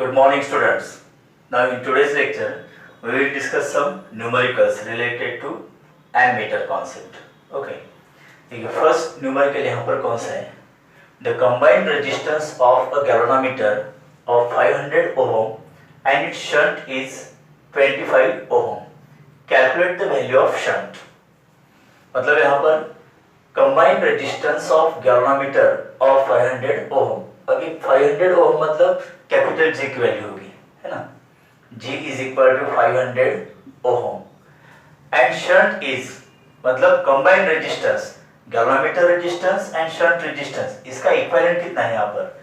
Good morning, students. Now, in today's lecture, we will discuss some numericals related to ammeter concept. Okay. देखिए, first numerical यहाँ पर कौन सा है? The combined resistance of a galvanometer of 500 ohm and its shunt is 25 ohm. Calculate the value of shunt. मतलब यहाँ पर combined resistance of galvanometer of 500 ohm. अभी 500 ओम मतलब कैपिटल G की वैल्यू होगी, है ना? G is equal to 500 ohm and shunt is मतलब combined resistance, galvanometer resistance and shunt resistance, इसका इक्विवेलेंट कितना है यहाँ पर?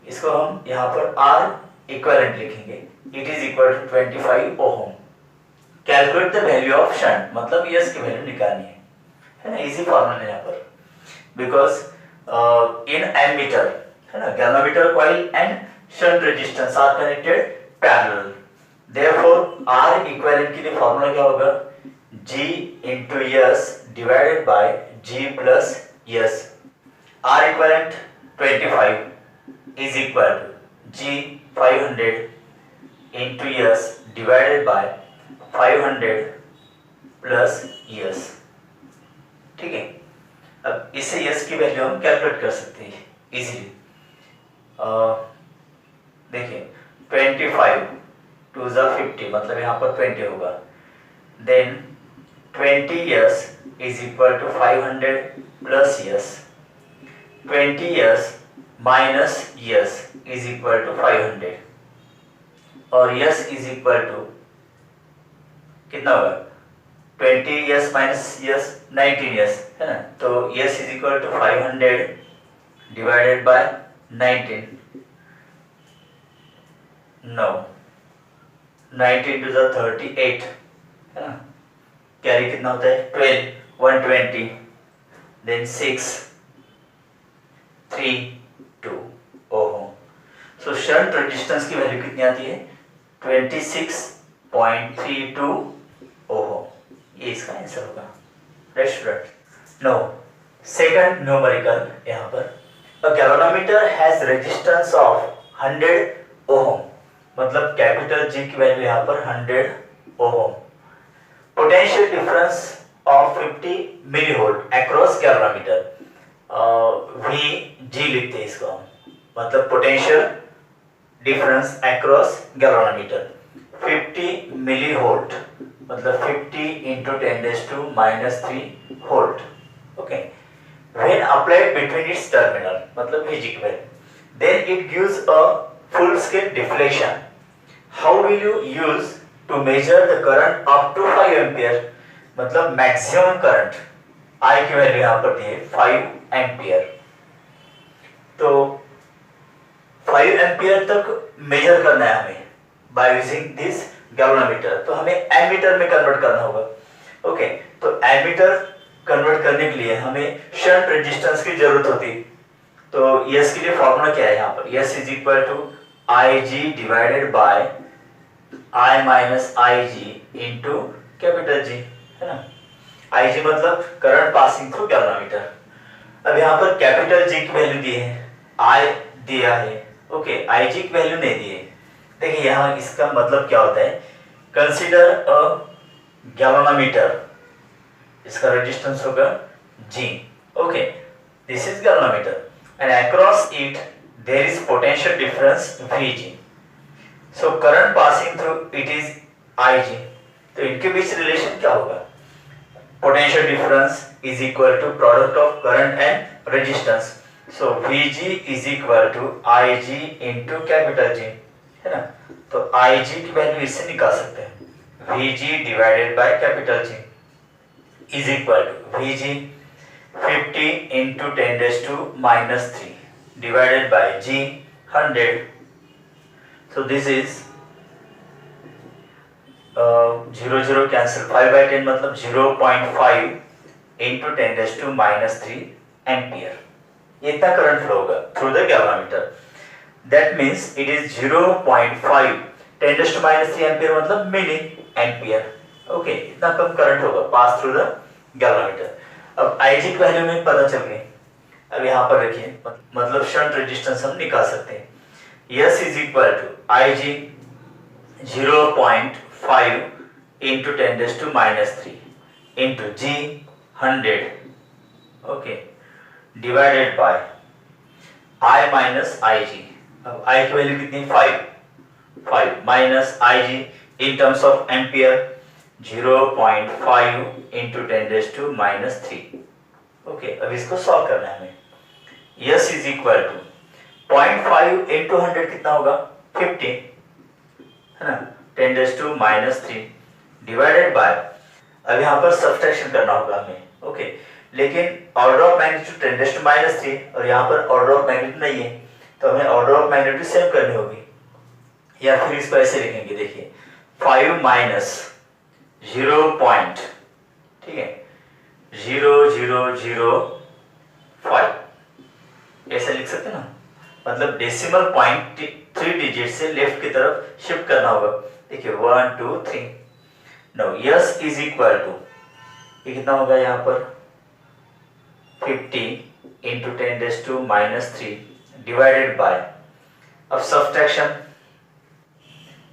इसको हम यहाँ पर R इक्विवेलेंट लिखेंगे. It is equal to 25 ohm. Calculate the value of shunt मतलब S की वैल्यू निकालनी है ना? इजी फॉर्मूला है यहाँ पर, बिकॉज इन एमीटर है ना, galvanometer coil and shunt resistance R connected parallel. Therefore R equivalent के लिए फॉर्मूला क्या होगा? G into S divided by G plus S. R equivalent 25 is equal to G 500 into S divided by 500 plus S. ठीक है, अब इससे S की value हम कैलकुलेट कर सकते हैं इजीली. देखिए 25 टू ज़ा 50 मतलब यहाँ पर 20 होगा. Then 20s is equal to 500 plus s. 20s minus s is equal to 500 और s is equal to कितना होगा? 20s minus s 19s है ना, तो s is equal to 500 divided by 19. No, 19 to the 38 है ना, कैरी कितना होता है? 12, 120, then 6, 3, 2 ohm. So shunt resistance की वैल्यू कितनी आती है? 26.32 ओम. ये इसका आंसर होगा. Right student. No, second numerical यहाँ पर, a galvanometer has resistance of 100 ohm मतलब कैपिटल G की वैल्यू यहाँ पर 100 ohm. Potential difference of 50 millivolt across galvanometer, VG लिखते हैं इसको हम, मतलब potential difference across galvanometer 50 millivolt मतलब 50 into 10⁻³ volt. Okay, when applied between its terminal मतलब VG की वैल्यू, then it gives a full scale deflection. How will you use to measure the current up to 5 ampere मतलब maximum current I की value यहाँ पर दी है 5 ampere. तो 5 ampere तक मेजर करना है हमें बाय यूजिंग दिस गैल्वेनोमीटर. तो हमें एमीटर में कन्वर्ट करना होगा. ओके, तो एमीटर कन्वर्ट करने के लिए हमें शंट रेजिस्टेंस की जरूरत होती. तो S के लिए फॉर्मूला क्या है यहाँ पर? S is equal to IG divided by I minus IG into capital G, है ना. IG मतलब करंट पासिंग थ्रू गैल्वेनोमीटर. अब यहाँ पर कैपिटल G की वैल्यू दी है, I दिया है. ओके, IG की वैल्यू नहीं दी है. देखिए यहाँ इसका मतलब क्या होता है? कंसीडर अ गैल्वेनोमीटर, इसका रेजिस्टेंस होगा G. Okay, this is galvanometer and across it there is potential difference VG. so current passing through it is IG. तो इनके बीच रिलेशन क्या होगा? potential difference is equal to product of current and resistance. so VG is equal to IG into capital G, है ना. तो IG की value इससे निकाल सकते हैं, VG divided by capital G is equal to VG 50 into 10⁻³ divided by G 100. So this is 0 cancel, 5 by 10 मतलब 0.5 into 10⁻³ ampere. ये इतना करंट फ्लो होगा through the galvanometer. That means it is 0.5 10⁻³ ampere मतलब milli ampere. Okay, इतना कम current होगा pass through the galvanometer. अब IG की value में पता चल गई. अब यहाँ पर रखिए, मतलब शंट रेजिस्टेंस हम निकाल सकते हैं. S is equal to Ig 0.5 into 10 raised to minus 3 into G 100, okay, divided by I minus Ig. अब I की वैल्यू कितनी 5 minus Ig in terms of ampere 0.5 into 10 raised to minus 3. Okay, अब इसको solve करना है हमें। S is equal to 0.5 into 100 कितना होगा 50, है ना, 10 raised to minus 3 divided by, अब यहाँ पर सब्सट्रैक्शन करना होगा हमें, ओके, लेकिन order of magnitude 10 raised to minus 3 और यहाँ पर ऑर्डर ऑफ मैग्नीट्यूड नहीं है, तो हमें ऑर्डर ऑफ मैग्नीट्यूड सेम करनी होगी, या फिर इसको ऐसे लिखेंगे, देखिए 5 माइनस 0 पॉइंट, ठीक है, 0005 ऐसे लिख सकते ना, मतलब डेसिमल पॉइंट 3 डिजिट से लेफ्ट की तरफ शिफ्ट करना होगा। देखिए 1 2 3। Now S is equal to, ये कितना होगा यहाँ पर 50 into 10 raise to minus 3 divided by, अब सब्सट्रैक्शन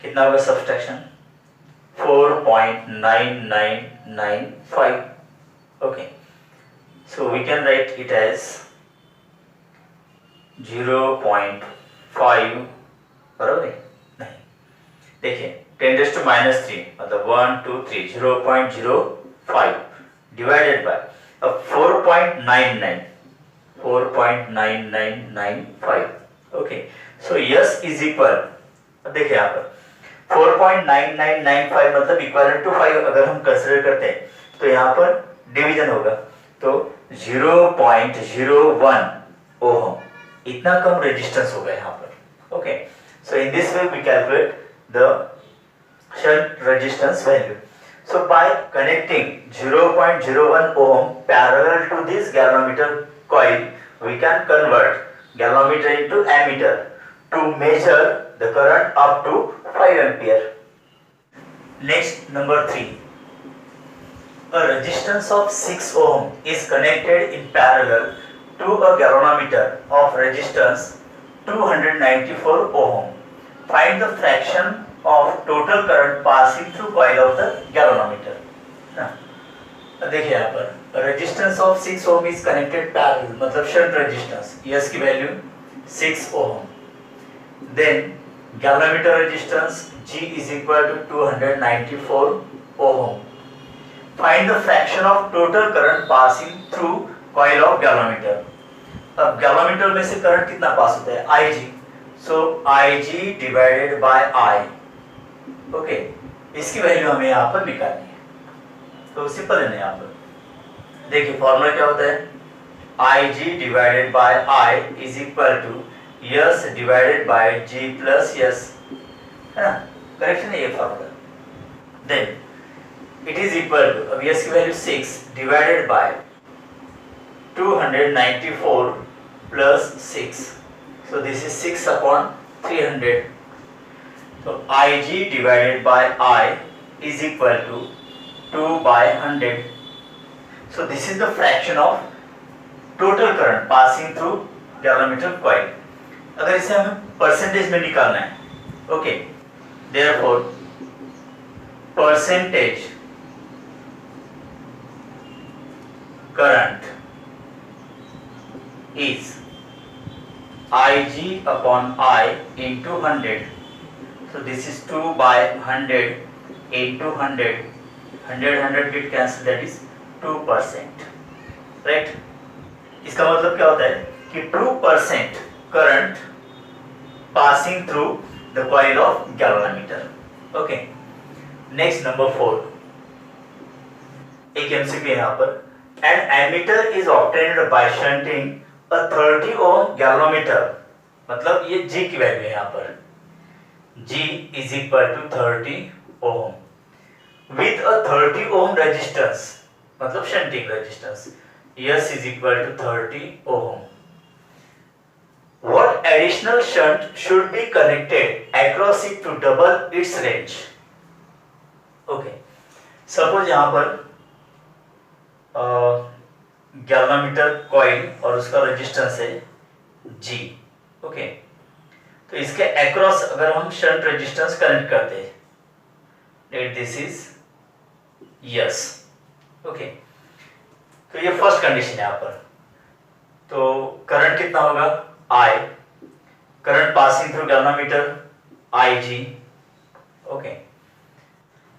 कितना होगा, subtraction 4.9995, okay, so we can write it as 0.5, बराबर है नहीं, देखिए 10 raised to minus 3 मतलब 1 2 3 0.05 डिवाइडेड बाय, अब 4.9995, okay, so yes is equal, अब देखिए यहाँ पर 4.9995 मतलब इक्वल टू 5 अगर हम कंसीडर करते हैं तो यहाँ पर डिवीजन होगा, तो 0.01 ओम, इतना कम रेजिस्टेंस होगा यहाँ पर, okay, so in this way we calculate the shunt resistance value. So by connecting 0.01 ohm parallel to this galvanometer coil, we can convert galvanometer into ammeter to measure the current up to 5 ampere. Next, number 3. A resistance of 6 ohm is connected in parallel to a galvanometer of resistance 294 ohm. Find the fraction of total current passing through coil of the galvanometer. देखिए यहाँ पर resistance of 6 ohm is connected parallel, मतलब shunt resistance, yes की value 6 ohm. Then galvanometer resistance G is equal to 294 ohm. Find the fraction of total current passing through coil of galvanometer. अब galvanometer में से current कितना पास होता है, Ig, so Ig divided by I, okay, इसकी value हमें यहाँ पर निकालनी है, तो सिंपल है ना, यहाँ पर देखिए फॉर्मूला क्या होता है, Ig divided by I is equal to S divided by G plus S, है ना, करेक्शन है ये formula. Then it is equal to, अब यस की value 6 divided by 294 plus 6, so this is 6 upon 300, so Ig divided by I is equal to 2 by 100, so this is the fraction of total current passing through galvanometer coil। अगर इसे हमें percentage में निकालना है, okay, therefore percentage current is Ig upon I into 100, so this is 2 by 100 into 100, 100 get cancel, that is 2%, right? इसका मतलब क्या होता है कि 2% current passing through the coil of galvanometer, okay. Next, number 4, एक MCQ यहाँ पर, an ammeter is obtained by shunting a 30 ohm galvanometer, मतलब ये G की वैल्यू है यहाँ पर, G is equal to 30 ohm with a 30 ohm resistance, मतलब shunting resistance, S is equal to 30 ohm. What additional shunt should be connected across it to double its range? Okay, suppose यहाँ पर galvanometer coil और उसका resistance है G, okay, तो तो इसके across अगर हम शंट रेजिस्टेंस कनेक्ट करते हैं, let this is yes, okay. तो ये फर्स्ट कंडीशन है यहाँ पर। तो करंट कितना होगा, I, current passing through galvanometer IG, okay.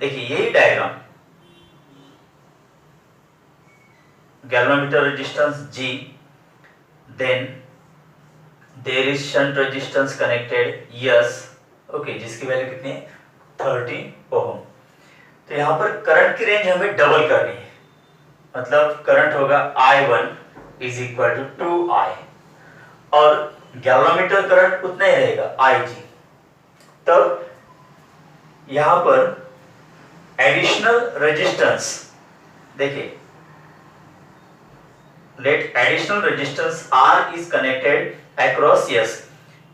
देखिए यही diagram, galvanometer resistance G, then there is shunt resistance connected S, okay, जिसकी वैल्यू कितनी है 30 ओम। तो यहाँ पर करंट की रेंज हमें डबल करनी है, मतलब करंट होगा I1 is equal to 2I, और गैल्वेनोमीटर करंट उतना ही रहेगा IG। तब यहां पर एडिशनल रेजिस्टेंस, देखिए let additional resistance R is connected across S,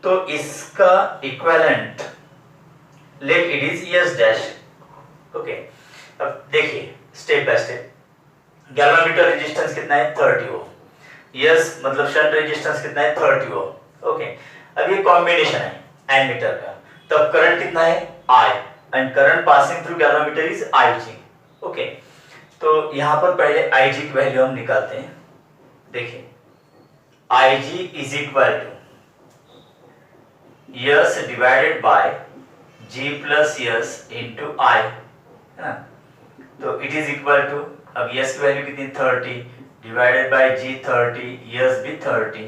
तो इसका equivalent let it is S dash, okay. अब देखिए step by step, galvanometer resistance कितना है 30 ओम, यस मतलब शंट रेजिस्टेंस कितना है 30 ओम, ओके। अब ये कॉम्बिनेशन है एमीटर का, तब करंट कितना है I and current passing through galvanometer is IG, okay. तो यहां पर पहले IG की वैल्यू हम निकालते हैं। देखिए IG is equal to S divided by G plus S into I, है ना। तो इट इज इक्वल टू, अब यस की वैल्यू कितनी 30 डिवाइडेड बाय G 30, यस भी 30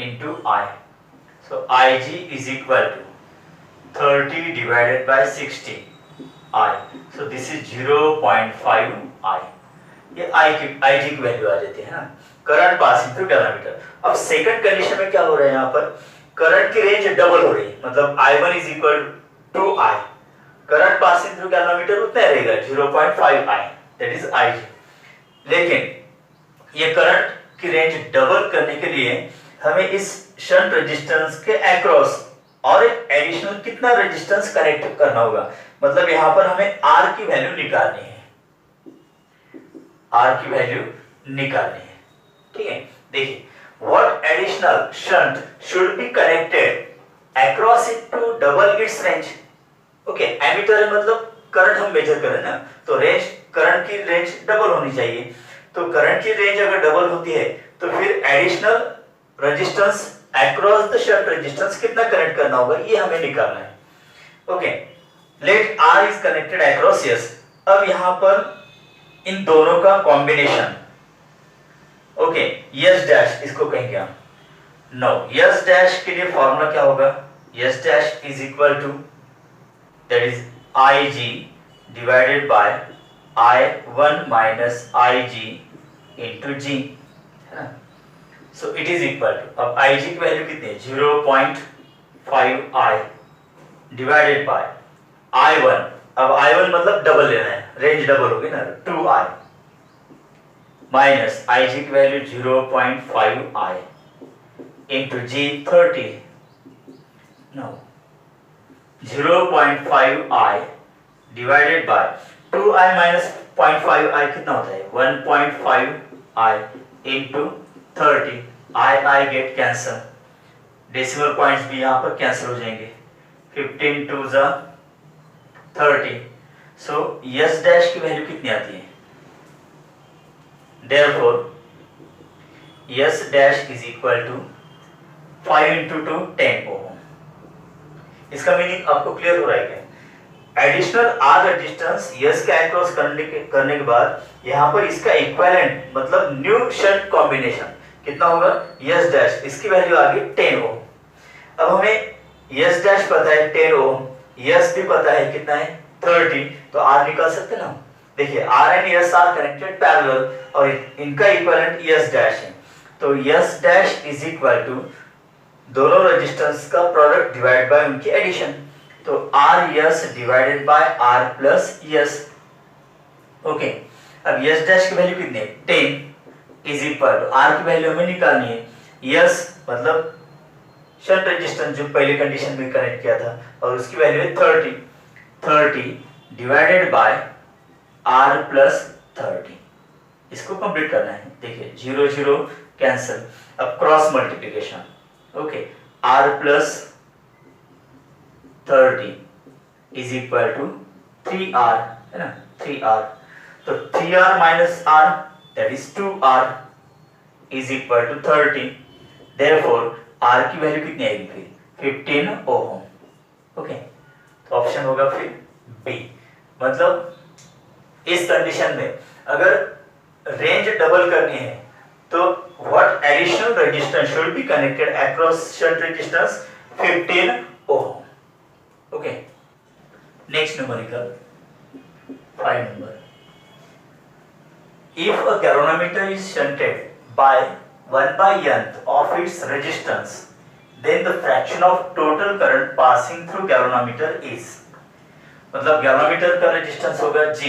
into I, so IG is equal to 30 divided by 60 I, so this is 0.5 I। ये IG की value आ जाती है ना, करंट पासिंग थ्रू गैल्वेनोमीटर। अब सेकंड कंडीशन में क्या हो रहा है, यहाँ पर करंट की रेंज डबल हो रही है, मतलब I1 is equal to I, current passing through galvanometer उतना रहेगा 0.5 I, दैट इज IG। लेकिन ये करंट की रेंज डबल करने के लिए हमें इस शंट रेजिस्टेंस के अक्रॉस और एक एडिशनल कितना रेजिस्टेंस कनेक्ट करना होगा, मतलब यहां पर हमें R की वैल्यू निकालनी है, R की वैल्यू निकालनी है, ठीक है। देखिए what additional shunt should be connected across it to double its range, okay. Ammeter है मतलब करंट हम मेजर करें ना, तो रेंज, करंट की रेंज डबल होनी चाहिए। तो करंट की रेंज अगर डबल होती है तो फिर additional resistance across the shunt resistance कितना कनेक्ट करना होगा, ये हमें निकालना है, okay. Let R is connected across S. अब यहां पर इन दोनों का कॉम्बिनेशन, ओके, यस डैश इसको कहेंगे हम, नो, यस डैश के लिए फॉर्मूला क्या होगा, S dash is equal to that is IG divided by I1 minus IG into G, है ना। So it is equal to, अब IG की वैल्यू कितनी है 0.5 I डिवाइडेड बाय I1, अब I1 मतलब डबल लेना है, रेंज डबल होगी ना 2I, माइनस IG की value 0.5 I into G 30, no 0.5 I divided by 2I minus 0.5 I कितना होता है 1.5 I into 30, I get cancel, decimal points भी यहाँ पर कैंसिल हो जाएंगे, 15 2 जा 30, सो यस डैश की वैल्यू कितनी आती है, therefore S dash is equal to 5 into 2 10 ohm. इसका मीनिंग आपको क्लियर हो रहा है क्या? एडिशनल आर रेजिस्टेंस यस के अक्रॉस करने के बाद यहाँ पर इसका इक्विवेलेंट मतलब न्यू शंट कॉम्बिनेशन कितना होगा, यस डैश, इसकी वैल्यू आ गई 10 ओम। अब हमें यस डैश पता है 10 ओम, यस भी पता है कितना है 30, तो आर निकाल सकते ना। देखिए R and S R connected parallel और इनका इक्विवेलेंट यस डैश है, तो S dash is equal to दोनों रेजिस्टेंस का प्रोडक्ट डिवाइड बाय उनकी एडिशन, तो R S divided by R plus S, okay. अब यस डैश की वैल्यू कितनी है 10 इज इक्वल टू आर की वैल्यू हमें निकालनी है, यस मतलब शंट रेजिस्टेंस जो पहले कंडीशन में कनेक्ट किया था और उसकी वैल्यू है 30 डिवाइडेड बाय आर प्लस 30, इसको कंप्लीट करना है। देखिए 0 0 कैंसिल, अब cross multiplication, okay, R plus 30 is equal to 3r, है ना, 3r। तो 3r minus r that is 2r is equal to 30। Therefore r की वैल्यू कितनी आएगी फिर 15 ओम। ओके, तो ऑप्शन होगा फिर बी। मतलब इस कंडीशन में अगर रेंज डबल करनी है तो what additional resistance should be connected across shunt resistance 15 ohm. Okay, next numerical 5 number. If a galvanometer is shunted by 1/nth of its resistance, then the fraction of total current passing through galvanometer is, मतलब galvanometer का resistance होगा G,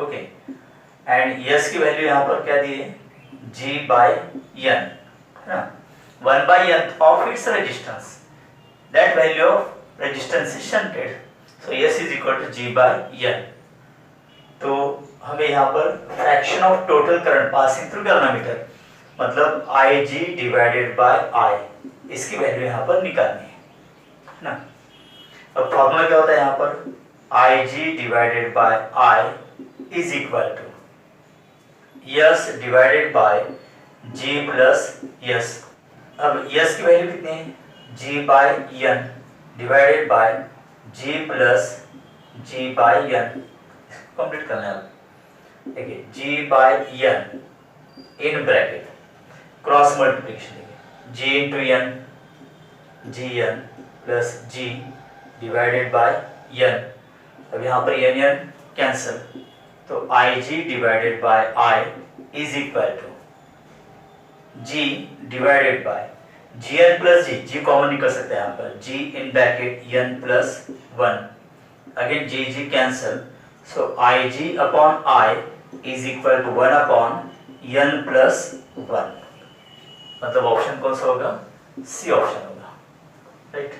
okay, and S की value यहाँ पर क्या दी है, G by N, है ना, 1/nth of its resistance, that value of resistance is shunted, so S is equal to G by N। तो हमें यहाँ पर fraction of total current passing through galvanometer मतलब Ig डिवाइडेड बाय I, इसकी value यहाँ पर निकालनी है ना। अब फॉर्मूला क्या होता है यहाँ पर, Ig divided by I is equal to S divided by G plus S। अब S की वैल्यू कितनी है, G by N divided by G plus G by N, complete करना है। देखिए G by N in bracket cross multiplication, देखिए G into N, Gn plus G divided by N। अब यहाँ पर N कैंसिल, तो Ig divided by I is equal to G divided by Gn plus G common निकल सकता है यहाँ पर, G in bracket N plus 1, again G cancel, so Ig upon I is equal to 1 upon N plus 1, मतलब option कौन सा होगा, C option होगा, right.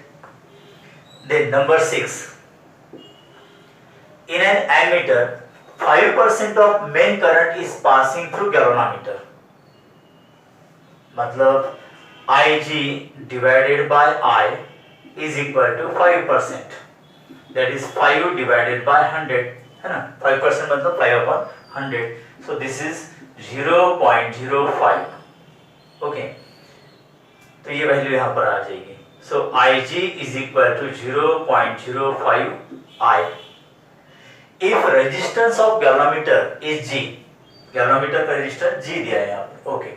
Then number 6, in an ammeter 5% of main current is passing through galvanometer, मतलब Ig divided by I is equal to 5%, that is 5 divided by 100, है ना, 5% मतलब 5 upon 100, so this is 0.05, okay, तो ये value यहाँ पर आ जाएगी। सो Ig is equal to 0.05 I if resistance of galvanometer is G, galvanometer का रेजिस्टर G दिया है यहाँ पर, okay,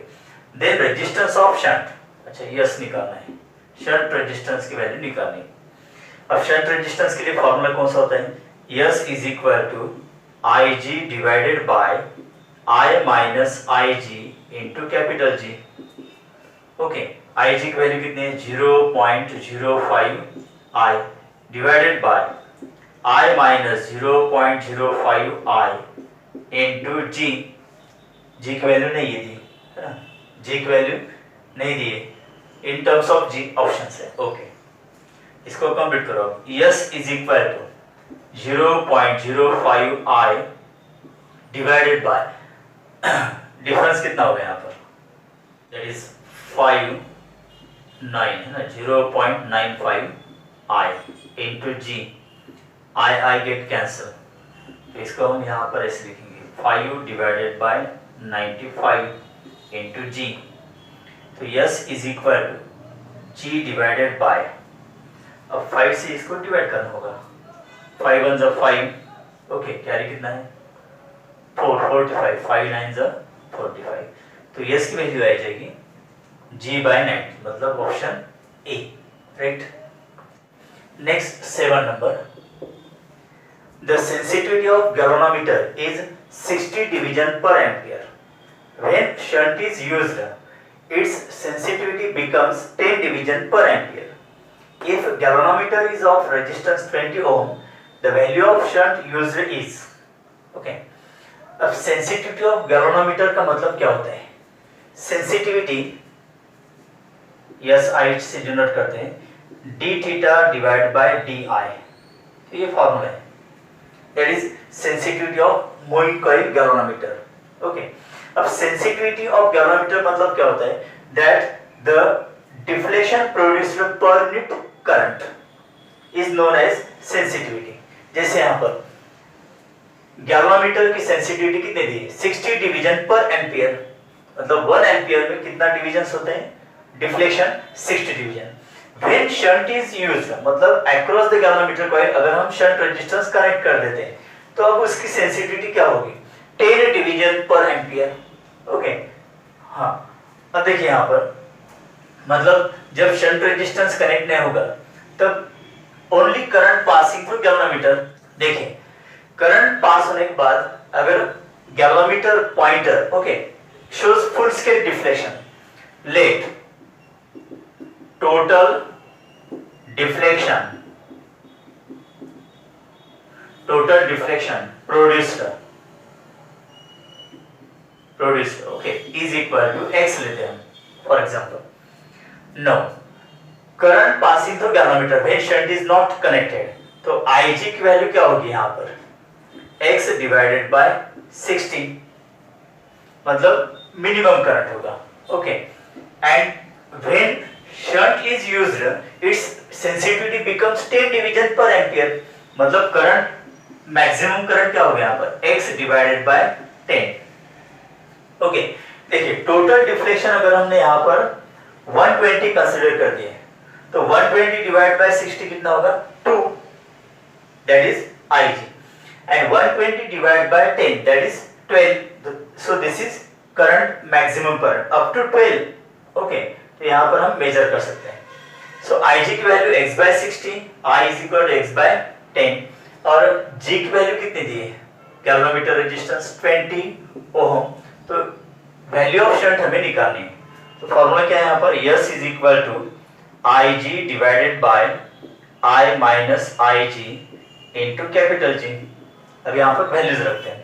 then resistance of shunt, अच्छा यस निकालना है, शंट रेजिस्टेंस की वैल्यू निकालनी है। अब शंट रेजिस्टेंस के लिए फॉर्मूला कौन सा होता है, S is equal to Ig divided by I minus Ig into capital G, okay, Ig की वैल्यू कितनी है 0.05 I divided by I minus 0.05 I into G, G की वैल्यू नहीं दी है ना, G की वैल्यू नहीं दी है, in terms of G option है, ओके, इसको कंप्लीट करो। S is equal to 0.05 I divided by difference कितना होगा यहाँ पर, दैट इज 5 9 है ना, 0.95 I into G, I get cancel, तो इसको हम यहाँ पर ऐसे लिखेंगे 5 डिवाइडेड बाय 95 इंटू G, तो S is equal to G divided by, अब 5 से इसको डिवाइड करना होगा, 5 1 जा 5, ओके, कैरी कितना है 45, 5 9 जा 45, तो S की वैल्यू आ जाएगी G बाय 90, मतलब option a, right. Next 7 number, the sensitivity of galvanometer is 60 division per ampere, when shunt is used its sensitivity becomes 10 division per ampere. If galvanometer is of resistance 20 ohm, the value of shunt used is, okay, अब sensitivity of galvanometer का मतलब क्या होता है, sensitivity yes I से denote करते हैं d theta divide by di, तो ये फॉर्मूला है, that is sensitivity of moving coil galvanometer, okay। अब सेंसिटिविटी ऑफ गैल्वेनोमीटर मतलब क्या होता है, that the deflection produced per unit current is known as sensitivity. जैसे यहाँ पर गैल्वेनोमीटर की सेंसिटिविटी कितनी दी है, 60 डिवीजन पर एम्पियर, मतलब 1 एम्पियर में कितना डिवीजन होते हैं, deflection 60 division. When shunt is used, मतलब अक्रॉस द गैल्वेनोमीटर कॉइल अगर हम शंट रेजिस्टेंस कनेक्ट कर देते हैं तो अब उसकी सेंसिटिविटी क्या होगी, 10 डिवीजन पर एम्पियर। ओके, हाँ अब देखिए यहाँ पर, मतलब जब शंट रेजिस्टेंस कनेक्ट नहीं होगा तब only current passing through galvanometer. देखिए करंट पास होने के बाद अगर galvanometer pointer okay shows full scale deflection, let total deflection produced okay is equal to x लेते हैं for example. No current passing through galvanometer when shunt is not connected, तो Ig की value क्या होगी यहाँ पर, x डिवाइडेड बाय 60, मतलब minimum current होगा। Okay, and when shunt is used its sensitivity becomes 10 division per ampere, मतलब current maximum current क्या होगा यहाँ पर, x डिवाइडेड बाय 10। ओके, देखिए टोटल डिफ्लेक्शन अगर हमने यहाँ पर 120 कंसीडर कर दिए तो 120 डिवाइड बाय 60 कितना होगा, 2, that is Ig, and 120 divided by 10, that is 12, so this is current maximum current up to 12। okay, तो यहाँ पर हम मेजर कर सकते हैं। so Ig की value x by 60, I is equal to x by 10, और G की वैल्यू कितनी दी है, गैल्वेनोमीटर रेजिस्टेंस 20 ओम, तो वैल्यू ऑफ शंट हमें निकालनी है। तो फॉर्मूला क्या है यहाँ पर, S is equal to Ig divided by I minus Ig into capital G। अब यहाँ पर वैल्यूज रखते हैं,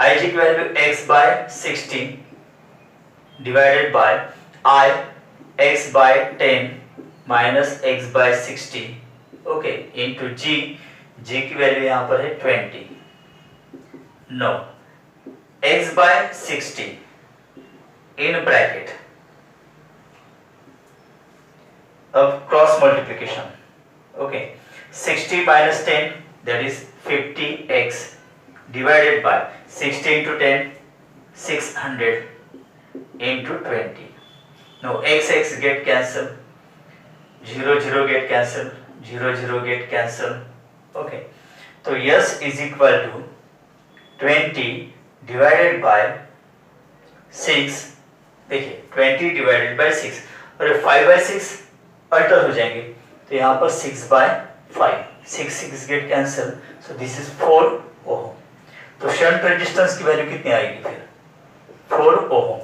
Ig की value x by 60 divided by I x by 10 minus x by 60 okay into G की वैल्यू यहाँ पर है 20। No x by 60 in bracket, अब cross multiplication okay 60 minus 10 that is 50x divided by 60 into 10 600 into 20। now x get cancel, 0 get cancel, 0 get cancel। okay, तो S is equal to 20 divided by 6, देखिए 20 divided by 6 और 5 by 6 alter हो जाएंगे तो यहाँ पर 6 by 5, 6 get cancel, so this is 4 ओम। तो shunt resistance की वैल्यू कितनी आएगी फिर, 4 ओम।